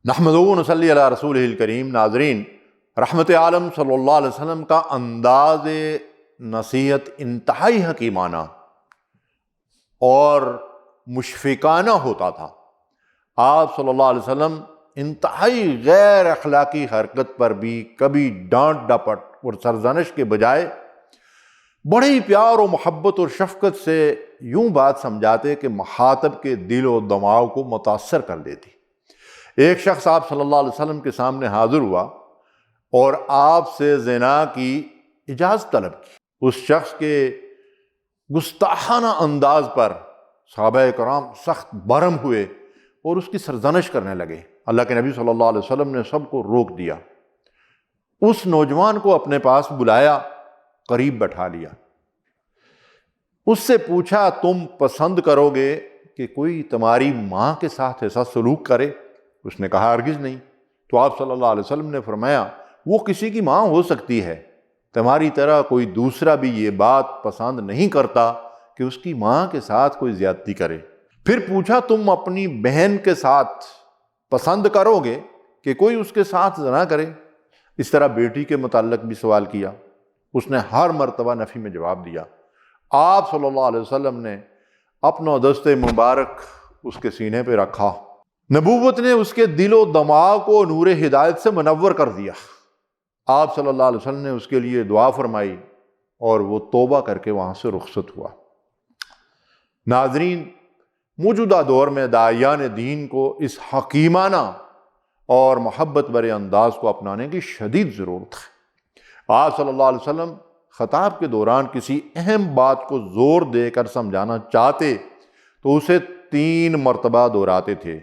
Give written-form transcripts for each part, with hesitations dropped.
نحمدہ و نصلی علی رسولہ الکریم۔ ناظرین، رحمت عالم صلی اللہ علیہ وسلم کا انداز نصیحت انتہائی حکیمانہ اور مشفقانہ ہوتا تھا۔ آپ صلی اللہ علیہ وسلم انتہائی غیر اخلاقی حرکت پر بھی کبھی ڈانٹ ڈپٹ اور سرزنش کے بجائے بڑے ہی پیار و محبت اور شفقت سے یوں بات سمجھاتے کہ مخاطب کے دل و دماغ کو متاثر کر دیتی۔ ایک شخص آپ صلی اللہ علیہ وسلم کے سامنے حاضر ہوا اور آپ سے زنا کی اجازت طلب کی۔ اس شخص کے گستاخانہ انداز پر صحابہ کرام سخت برہم ہوئے اور اس کی سرزنش کرنے لگے۔ اللہ کے نبی صلی اللہ علیہ وسلم نے سب کو روک دیا، اس نوجوان کو اپنے پاس بلایا، قریب بٹھا لیا، اس سے پوچھا تم پسند کرو گے کہ کوئی تمہاری ماں کے ساتھ ایسا سلوک کرے؟ اس نے کہا ہرگز نہیں۔ تو آپ صلی اللہ علیہ وسلم نے فرمایا وہ کسی کی ماں ہو سکتی ہے، تمہاری طرح کوئی دوسرا بھی یہ بات پسند نہیں کرتا کہ اس کی ماں کے ساتھ کوئی زیادتی کرے۔ پھر پوچھا تم اپنی بہن کے ساتھ پسند کرو گے کہ کوئی اس کے ساتھ زنا کرے؟ اس طرح بیٹی کے متعلق بھی سوال کیا، اس نے ہر مرتبہ نفی میں جواب دیا۔ آپ صلی اللہ علیہ وسلم نے اپنا دست مبارک اس کے سینے پہ رکھا، نبوت نے اس کے دل و دماغ کو نور ہدایت سے منور کر دیا۔ آپ صلی اللہ علیہ وسلم نے اس کے لیے دعا فرمائی اور وہ توبہ کر کے وہاں سے رخصت ہوا۔ ناظرین، موجودہ دور میں داعیان دین کو اس حکیمانہ اور محبت بھرے انداز کو اپنانے کی شدید ضرورت ہے۔ آپ صلی اللہ علیہ وسلم خطاب کے دوران کسی اہم بات کو زور دے کر سمجھانا چاہتے تو اسے 3 مرتبہ دہراتے تھے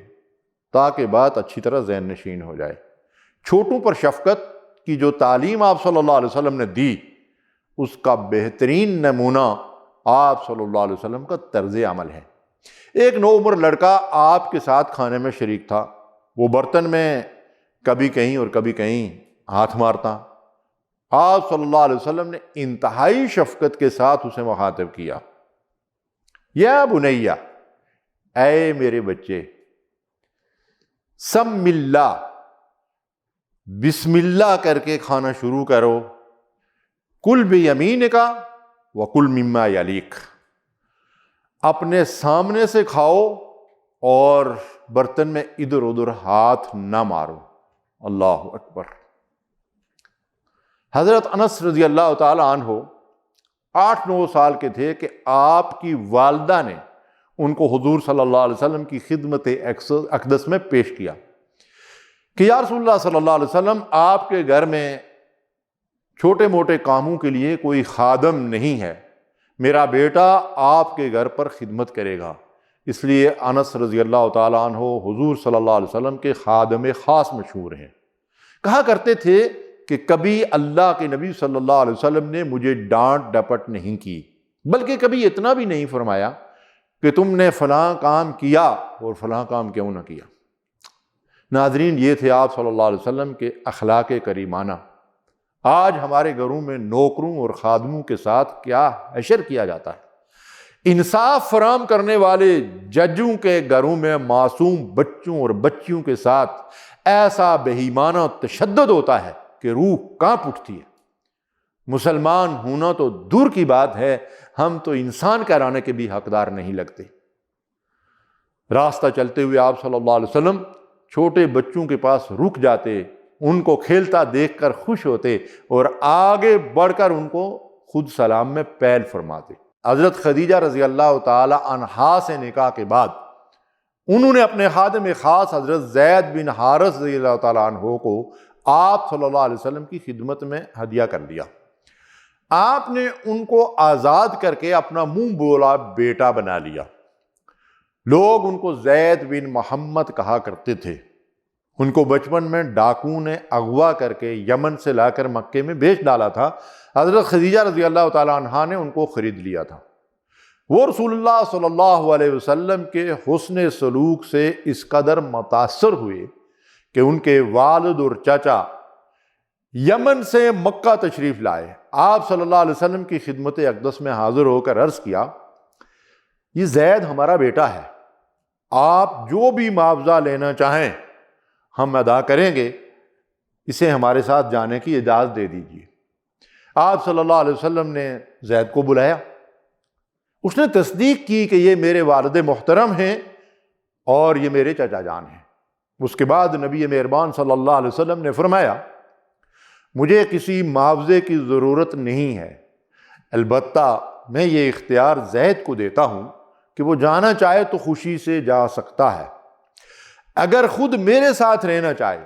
تاکہ بات اچھی طرح ذہن نشین ہو جائے۔ چھوٹوں پر شفقت کی جو تعلیم آپ صلی اللہ علیہ وسلم نے دی، اس کا بہترین نمونہ آپ صلی اللہ علیہ وسلم کا طرز عمل ہے۔ ایک نوعمر لڑکا آپ کے ساتھ کھانے میں شریک تھا، وہ برتن میں کبھی کہیں اور کبھی کہیں ہاتھ مارتا۔ آپ صلی اللہ علیہ وسلم نے انتہائی شفقت کے ساتھ اسے مخاطب کیا، یا بنیا، اے میرے بچے، سم اللہ، بسم اللہ کر کے کھانا شروع کرو، کل بیمینک وکل مما یلیک، اپنے سامنے سے کھاؤ اور برتن میں ادھر ادھر ہاتھ نہ مارو۔ اللہ اکبر۔ حضرت انس رضی اللہ تعالی عنہ 8-9 سال کے تھے کہ آپ کی والدہ نے ان کو حضور صلی اللہ علیہ وسلم کی خدمت اقدس میں پیش کیا کہ یا رسول اللہ صلی اللہ علیہ وسلم، آپ کے گھر میں چھوٹے موٹے کاموں کے لیے کوئی خادم نہیں ہے، میرا بیٹا آپ کے گھر پر خدمت کرے گا۔ اس لیے انس رضی اللہ تعالیٰ عنہ حضور صلی اللہ علیہ وسلم کے خادم خاص مشہور ہیں۔ کہا کرتے تھے کہ کبھی اللہ کے نبی صلی اللہ علیہ وسلم نے مجھے ڈانٹ ڈپٹ نہیں کی، بلکہ کبھی اتنا بھی نہیں فرمایا کہ تم نے فلاں کام کیا اور فلاں کام کیوں نہ کیا۔ ناظرین، یہ تھے آپ صلی اللہ علیہ وسلم کے اخلاق کریمانہ۔ آج ہمارے گھروں میں نوکروں اور خادموں کے ساتھ کیا حشر کیا جاتا ہے۔ انصاف فراہم کرنے والے ججوں کے گھروں میں معصوم بچوں اور بچیوں کے ساتھ ایسا بے ایمانہ تشدد ہوتا ہے کہ روح کانپ اٹھتی ہے۔ مسلمان ہونا تو دور کی بات ہے، ہم تو انسان کہلانے کے بھی حقدار نہیں لگتے۔ راستہ چلتے ہوئے آپ صلی اللہ علیہ وسلم چھوٹے بچوں کے پاس رک جاتے، ان کو کھیلتا دیکھ کر خوش ہوتے اور آگے بڑھ کر ان کو خود سلام میں پیل فرماتے۔ حضرت خدیجہ رضی اللہ تعالی عنہا سے نکاح کے بعد انہوں نے اپنے خادم خاص حضرت زید بن حارث رضی اللہ تعالی عنہ کو آپ صلی اللہ علیہ وسلم کی خدمت میں ہدیہ کر دیا۔ آپ نے ان کو آزاد کر کے اپنا منہ بولا بیٹا بنا لیا۔ لوگ ان کو زید بن محمد کہا کرتے تھے۔ ان کو بچپن میں ڈاکوؤں نے اغوا کر کے یمن سے لا کر مکے میں بیچ ڈالا تھا۔ حضرت خدیجہ رضی اللہ تعالی عنہا نے ان کو خرید لیا تھا۔ وہ رسول اللہ صلی اللہ علیہ وسلم کے حسن سلوک سے اس قدر متاثر ہوئے کہ ان کے والد اور چچا یمن سے مکہ تشریف لائے۔ آپ صلی اللہ علیہ وسلم کی خدمت اقدس میں حاضر ہو کر عرض کیا، یہ زید ہمارا بیٹا ہے، آپ جو بھی معاوضہ لینا چاہیں ہم ادا کریں گے، اسے ہمارے ساتھ جانے کی اجازت دے دیجیے۔ آپ صلی اللہ علیہ وسلم نے زید کو بلایا، اس نے تصدیق کی کہ یہ میرے والد محترم ہیں اور یہ میرے چچا جان ہیں۔ اس کے بعد نبی مہربان صلی اللہ علیہ وسلم نے فرمایا مجھے کسی معاوضے کی ضرورت نہیں ہے، البتہ میں یہ اختیار زید کو دیتا ہوں کہ وہ جانا چاہے تو خوشی سے جا سکتا ہے، اگر خود میرے ساتھ رہنا چاہے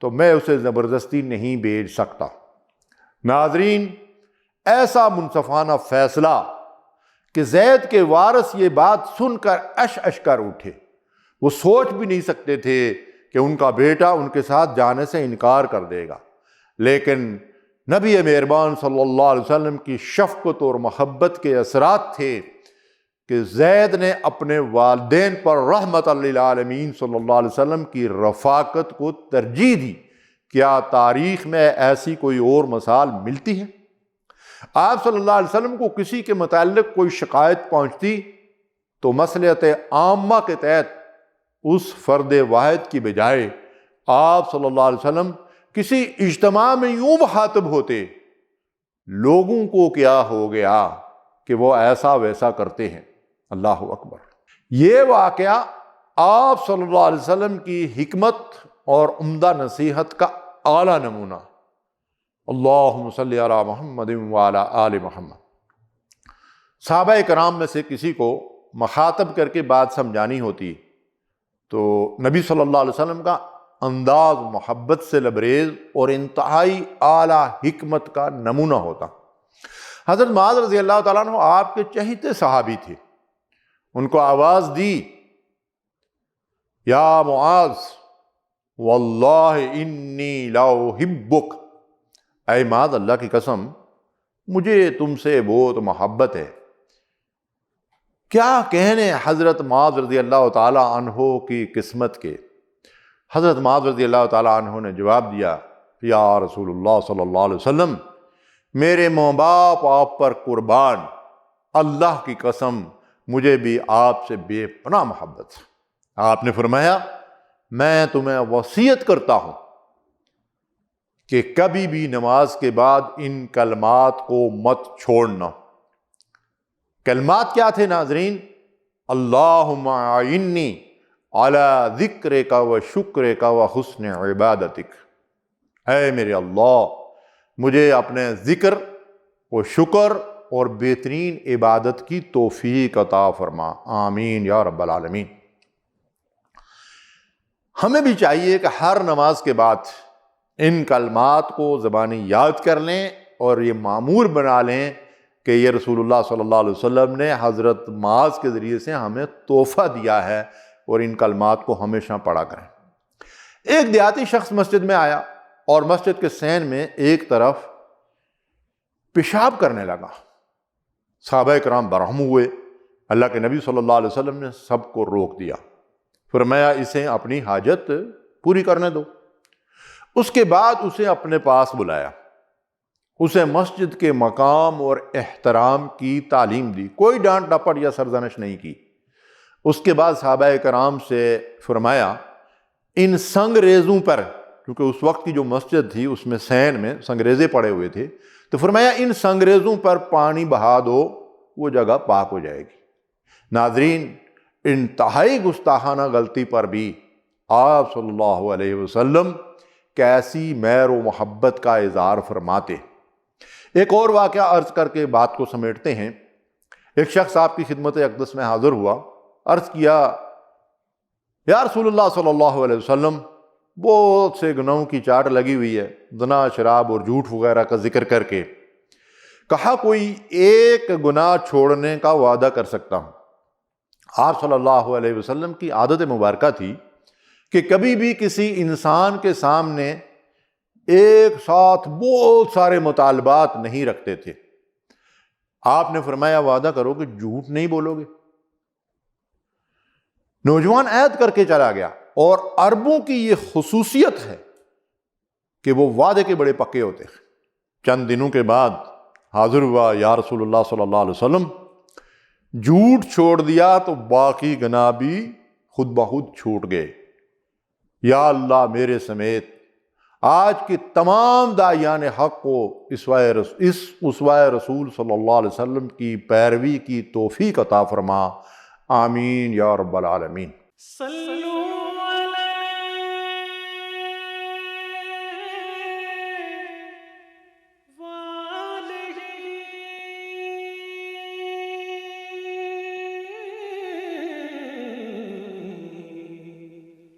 تو میں اسے زبردستی نہیں بھیج سکتا۔ ناظرین، ایسا منصفانہ فیصلہ کہ زید کے وارث یہ بات سن کر اش کر اٹھے۔ وہ سوچ بھی نہیں سکتے تھے کہ ان کا بیٹا ان کے ساتھ جانے سے انکار کر دے گا، لیکن نبی مہربان صلی اللہ علیہ وسلم کی شفقت اور محبت کے اثرات تھے کہ زید نے اپنے والدین پر رحمت للعالمین صلی اللہ علیہ وسلم کی رفاقت کو ترجیح دی۔ کیا تاریخ میں ایسی کوئی اور مثال ملتی ہے؟ آپ صلی اللہ علیہ وسلم کو کسی کے متعلق کوئی شکایت پہنچتی تو مصلحت عامہ کے تحت اس فرد واحد کی بجائے آپ صلی اللہ علیہ وسلم کسی اجتماع میں یوں مخاطب ہوتے، لوگوں کو کیا ہو گیا کہ وہ ایسا ویسا کرتے ہیں۔ اللہ اکبر۔ یہ واقعہ آپ صلی اللہ علیہ وسلم کی حکمت اور عمدہ نصیحت کا اعلیٰ نمونہ۔ اللہم صلی علی محمد وعلی آل محمد۔ صحابہ کرام میں سے کسی کو مخاطب کر کے بات سمجھانی ہوتی تو نبی صلی اللہ علیہ وسلم کا انداز محبت سے لبریز اور انتہائی اعلیٰ حکمت کا نمونہ ہوتا۔ حضرت معاذ رضی اللہ تعالیٰ عنہ آپ کے چہیتے صحابی تھے۔ ان کو آواز دی، یا معاذ واللہ انی لاحبک، اے معاذ اللہ کی قسم مجھے تم سے بہت محبت ہے۔ کیا کہنے حضرت معاذ رضی اللہ تعالیٰ عنہ کی قسمت کے۔ حضرت معاذ رضی اللہ تعالیٰ عنہ نے جواب دیا، یا رسول اللہ صلی اللہ علیہ وسلم میرے ماں باپ آپ پر قربان، اللہ کی قسم مجھے بھی آپ سے بے پناہ محبت ہے۔ آپ نے فرمایا میں تمہیں وصیت کرتا ہوں کہ کبھی بھی نماز کے بعد ان کلمات کو مت چھوڑنا۔ کلمات کیا تھے ناظرین؟ اللہم اعنی علی ذکرک و شکرک و حسن عبادتک، اے میرے اللہ مجھے اپنے ذکر و شکر اور بہترین عبادت کی توفیق عطا فرما، آمین یا رب العالمین۔ ہمیں بھی چاہیے کہ ہر نماز کے بعد ان کلمات کو زبانی یاد کر لیں اور یہ معمول بنا لیں کہ یہ رسول اللہ صلی اللہ علیہ وسلم نے حضرت معاذ کے ذریعے سے ہمیں تحفہ دیا ہے، اور ان کلمات کو ہمیشہ پڑھا کریں۔ ایک دیہاتی شخص مسجد میں آیا اور مسجد کے صحن میں ایک طرف پیشاب کرنے لگا۔ صحابہ کرام برہم ہوئے۔ اللہ کے نبی صلی اللہ علیہ وسلم نے سب کو روک دیا، فرمایا اسے اپنی حاجت پوری کرنے دو۔ اس کے بعد اسے اپنے پاس بلایا، اسے مسجد کے مقام اور احترام کی تعلیم دی، کوئی ڈانٹ ڈپٹ یا سرزنش نہیں کی۔ اس کے بعد صحابہ کرام سے فرمایا ان سنگریزوں پر، کیونکہ اس وقت کی جو مسجد تھی اس میں صحن میں سنگریزے پڑے ہوئے تھے، تو فرمایا ان سنگریزوں پر پانی بہا دو، وہ جگہ پاک ہو جائے گی۔ ناظرین، انتہائی گستاخانہ غلطی پر بھی آپ صلی اللہ علیہ وسلم کیسی مہر و محبت کا اظہار فرماتے۔ ایک اور واقعہ عرض کر کے بات کو سمیٹتے ہیں۔ ایک شخص آپ کی خدمت اقدس میں حاضر ہوا، عرض کیا یا رسول اللہ صلی اللہ علیہ وسلم بہت سے گناہوں کی چاٹ لگی ہوئی ہے، زنا، شراب اور جھوٹ وغیرہ کا ذکر کر کے کہا کوئی ایک گناہ چھوڑنے کا وعدہ کر سکتا ہوں۔ آپ صلی اللہ علیہ وسلم کی عادت مبارکہ تھی کہ کبھی بھی کسی انسان کے سامنے ایک ساتھ بہت سارے مطالبات نہیں رکھتے تھے۔ آپ نے فرمایا وعدہ کرو کہ جھوٹ نہیں بولو گے۔ نوجوان عہد کر کے چلا گیا، اور عربوں کی یہ خصوصیت ہے کہ وہ وعدے کے بڑے پکے ہوتے ہیں۔ چند دنوں کے بعد حاضر ہوا، یا رسول اللہ صلی اللہ علیہ وسلم جھوٹ چھوڑ دیا تو باقی گناہ بھی خود بخود چھوٹ گئے۔ یا اللہ میرے سمیت آج کے تمام داعیان حق کو اس اسوہ رسول صلی اللہ علیہ وسلم کی پیروی کی توفیق عطا فرما، آمین یا رب العالمین۔